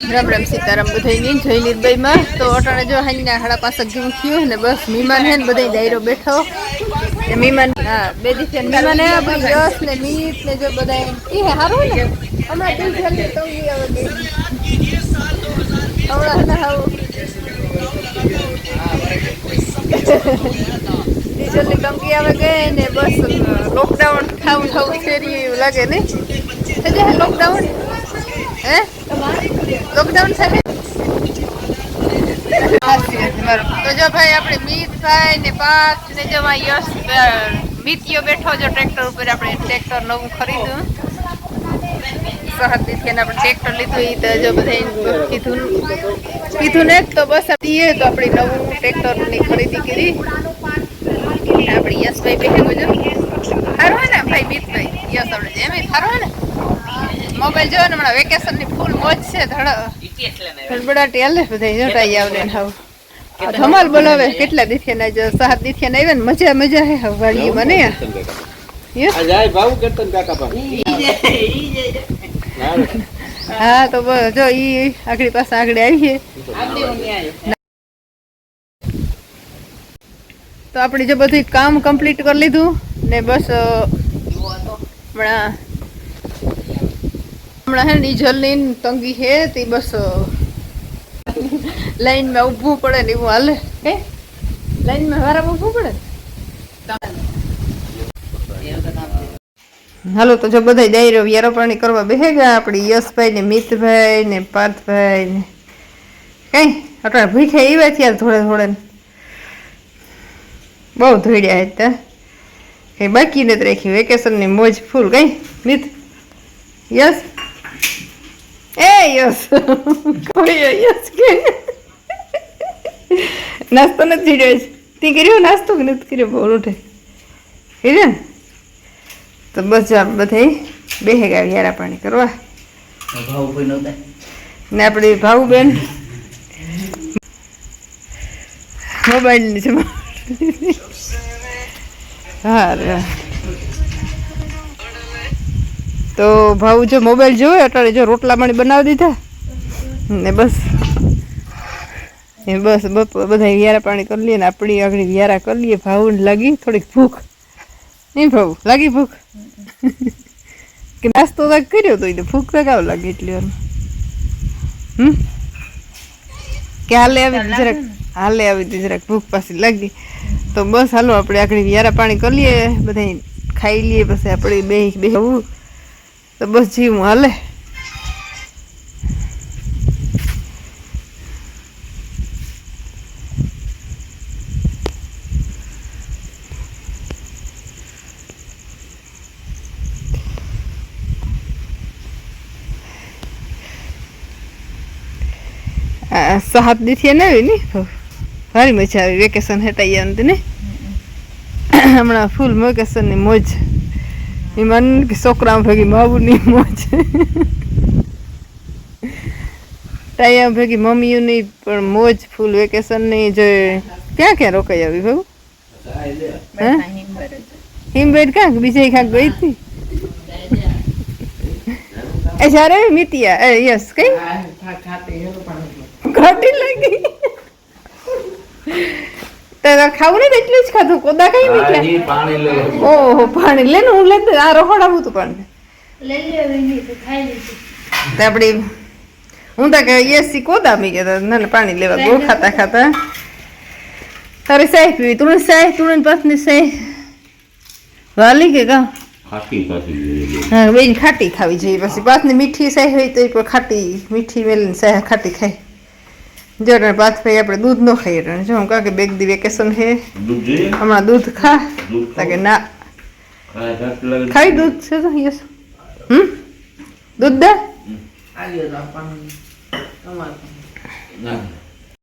રામ રામ સીતારામ બધાયની જય નિર્ભયમાં તો અટાણે જો હાઈના 5:30 જેવું થયું ને બસ મીમાન હે ને બધાય દાયરો બેઠો ને મીમાન બે દિવસે મીમાન હે આપણી યસ ને મીત ને જો બધાય ઈ હે હારું ને હમણાં ડીઝલ ની તંગી આવે ગઈ હમણાં ના હાવ ડીઝલ ની તંગી આવે ગઈ ને બસ લોકડાઉન થાવું ફેરી એવું લાગે ને થઈ જાય લોકડાઉન હે લોકડાઉન સાથે તો જો ભાઈ આપણે મીતભાઈ ને પાર્થ ને જો યશ મીતિયો બેઠો જો ટ્રેક્ટર ઉપર આપણે ટ્રેક્ટર નવું ખરીદ્યું સહદ દીધે આપણે ટ્રેક્ટર લીધું એ તો જો બધા કીધું ને તો બસ આપીએ તો આપણે નવું ટ્રેક્ટર ની ખરીદી કરી આપણે યશભાઈ બેઠો જો સારું હોય ને ભાઈ મીતભાઈ યશ આપણે એમ સારું હોય ને મોબાઈલ જો ને હમણાં વેકેશન ની ફૂલ મોજ છે ધડબડાટી હાલે બધા જોટાઈ આવડે ને હાવ ધમાલ બોલાવે કેટલા દીથે ના જો 7 દીથે ના આવે ને મજા મજા હે હવે વાડી મને જાય ભાવ કરતન કાકા પા હા તો જો ઈ આગળી પાસે આગળ આવીએ તો આપણે જો બધું કામ કમ્પ્લીટ કરી લીધું ને બસ હમણાં હે ડીઝલ ની તંગી હે તે બસ લાઈન માં ઉભું પડે ને એવું હાલે હે લાઈન માં વારા ઉભું પડે હાલો તો જો બધા દાયરો વ્યારોપણી કરવા બેહે ગયા આપણી યશભાઈ ને મિતભાઈ ને પાર્થભાઈ ને કઈ અટાણે ભૂખે એવા થયા થોડે થોડે બહુ ધોડ્યા હતા કઈ બાકી નથી રાખી વેકેશન ની મોજ ફૂલ કઈ મિત યસ એ યસ કોઈ યસ કે નાસ્તો નથી જીડ્યો તે કર્યો નાસ્તો કે નથી કર્યો બોલ ઉઠે કર્યો તો બસ બધા બેહે ગયા યારા પાણી કરવા ને આપણી ભાવુબેન મોબાઈલની છે હા તો ભાવ જો મોબાઈલ જોવે અટાણે જો રોટલા પાણી બનાવી દીધા ને બસ બધા વ્યારા પાણી કરી લઈએ ને આપણી આગળ વ્યારા કરી લઈએ ભાવ લાગી થોડીક ભૂખ નહીં ભાવ લાગી ભૂખ કે નાસ્તો તો કર્યો તો એને ભૂખ તો કાવ લાગી એટલી વાર કે હાલે આવી હતી જરાક ભૂખ પાછી લાગી તો બસ હાલો આપણે આગળ વ્યારા પાણી કરી લઈએ બધા ખાઈ લઈએ પછી આપણે બેહવું તો બસ જીવું હાલે સાત દીથી ને આવી ને ભારી મજા આવી વેકેશન હેટાઈ આવતી ને હમણાં ફૂલ વેકેશન ની મોજ મન કે છોકરા ભેગી માવુની મોજ ટાઈમ ભેગી મમ્મીઓની પણ મોજ ફૂલ વેકેશન ની જો ક્યાં રોકાઈ આવી ભાઈ હિમબેડ ક્યાં બીજે ક્યાંક ગઈ હતી એ જ્યારે મિતિયા એ યસ કઈ ઘાટી લાગી ખાવું ને એટલું જ ખાધું કોદા કઈ મીઠા ઓહો પાણી લે ને હું લેતે આ રોહડ આવું તું પાણી આપડી હું તો કે એસી કોદા મી ગયા ના પાણી લેવા ગો ખાતા ખાતા તારે સાહેબ પીવી તું સાહેબ તું પાસની સાહેબ વાલી કે કા હા બેન ખાટી ખાવી જોઈએ પછી પાસની મીઠી સાહેબ હોય તો એ પણ ખાટી મીઠી મેલીને સાહેબ ખાટી ખાય જો પાથ ભાઈ આપણે દૂધ ન ખાઈએ જો હું કહું કે બેગ દી વેકેશન હે હમણાં દૂધ ખા કે ના ખાઈ દૂધ છે તો યસ દૂધ દે